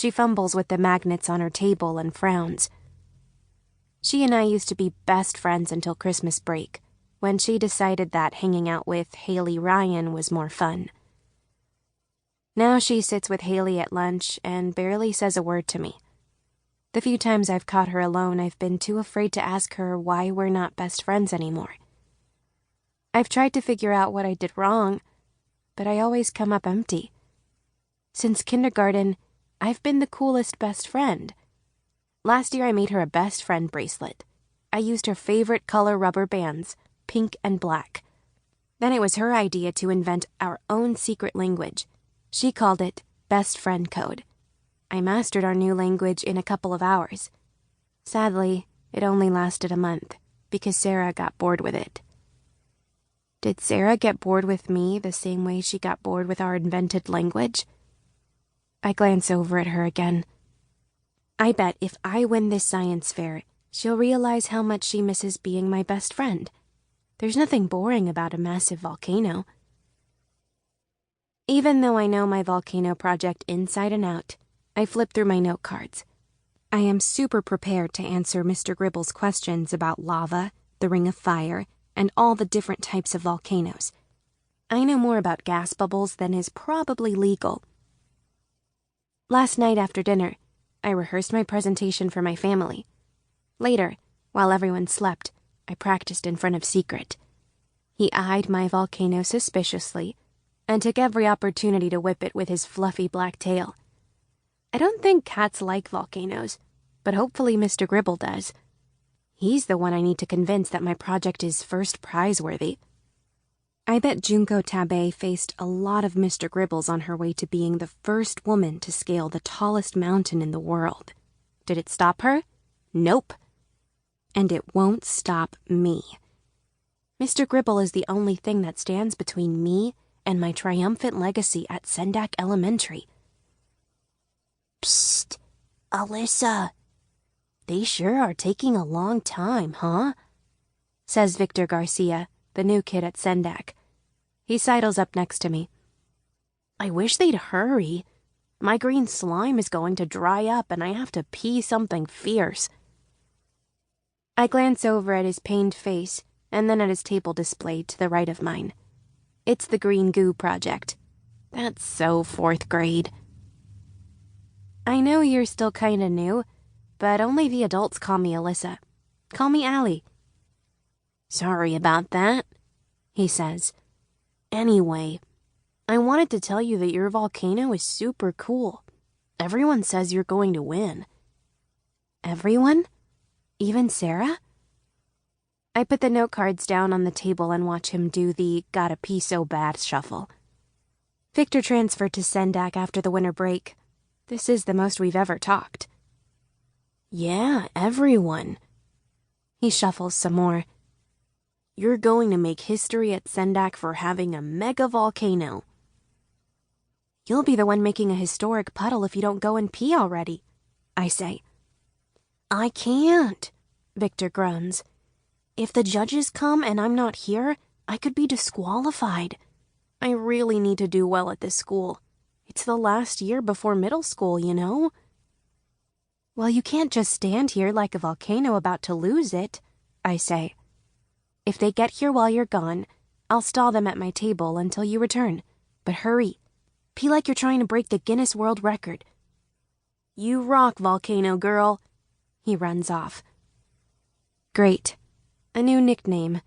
She fumbles with the magnets on her table and frowns. She and I used to be best friends until Christmas break, when she decided that hanging out with Haley Ryan was more fun. Now she sits with Haley at lunch and barely says a word to me. The few times I've caught her alone, I've been too afraid to ask her why we're not best friends anymore. I've tried to figure out what I did wrong, but I always come up empty. Since kindergarten, I've been the coolest best friend. Last year I made her a best friend bracelet. I used her favorite color rubber bands, pink and black. Then it was her idea to invent our own secret language. She called it Best Friend Code. I mastered our new language in a couple of hours. Sadly, it only lasted a month because Sara got bored with it. Did Sara get bored with me the same way she got bored with our invented language? I glance over at her again. I bet if I win this science fair, she'll realize how much she misses being my best friend. There's nothing boring about a massive volcano. Even though I know my volcano project inside and out, I flip through my note cards. I am super prepared to answer Mr. Gribble's questions about lava, the Ring of Fire, and all the different types of volcanoes. I know more about gas bubbles than is probably legal. Last night after dinner, I rehearsed my presentation for my family. Later, while everyone slept, I practiced in front of Secret. He eyed my volcano suspiciously and took every opportunity to whip it with his fluffy black tail. I don't think cats like volcanoes, but hopefully Mr. Gribble does. He's the one I need to convince that my project is first prize-worthy. I bet Junko Tabe faced a lot of Mr. Gribbles on her way to being the first woman to scale the tallest mountain in the world. Did it stop her? Nope. And it won't stop me. Mr. Gribble is the only thing that stands between me and my triumphant legacy at Sendak Elementary. Psst, Alyssa. They sure are taking a long time, huh? Says Victor Garcia, the new kid at Sendak. He sidles up next to me. I wish they'd hurry. My green slime is going to dry up and I have to pee something fierce. I glance over at his pained face and then at his table displayed to the right of mine. It's the Green Goo Project. That's so 4th grade. I know you're still kinda new, but only the adults call me Alyssa. Call me Allie. Sorry about that, he says. Anyway, I wanted to tell you that your volcano is super cool. Everyone says you're going to win. Everyone? Even Sara? I put the note cards down on the table and watch him do the gotta pee so bad shuffle. Victor transferred to Sendak after the winter break. This is the most we've ever talked. Yeah, everyone. He shuffles some more. You're going to make history at Sendak for having a mega volcano. You'll be the one making a historic puddle if you don't go and pee already, I say. I can't, Victor groans. If the judges come and I'm not here, I could be disqualified. I really need to do well at this school. It's the last year before middle school, you know? Well, you can't just stand here like a volcano about to lose it, I say. If they get here while you're gone, I'll stall them at my table until you return. But hurry. Pee like you're trying to break the Guinness World Record. You rock, volcano girl. He runs off. Great. A new nickname.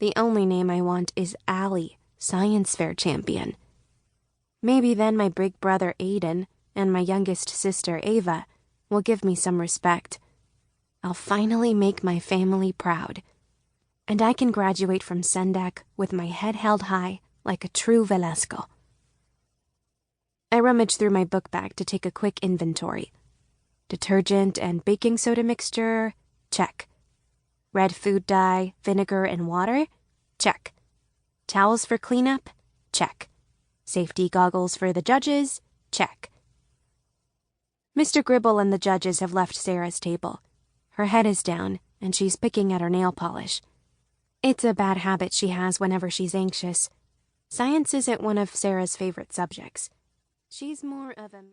The only name I want is Allie, Science Fair Champion. Maybe then my big brother Aiden and my youngest sister Ava will give me some respect. I'll finally make my family proud. And I can graduate from Sendak with my head held high like a true Velasco. I rummage through my book bag to take a quick inventory. Detergent and baking soda mixture? Check. Red food dye, vinegar, and water? Check. Towels for cleanup? Check. Safety goggles for the judges? Check. Mr. Gribble and the judges have left Sara's table. Her head is down, and she's picking at her nail polish. It's a bad habit she has whenever she's anxious. Science isn't one of Sara's favorite subjects. She's more of a...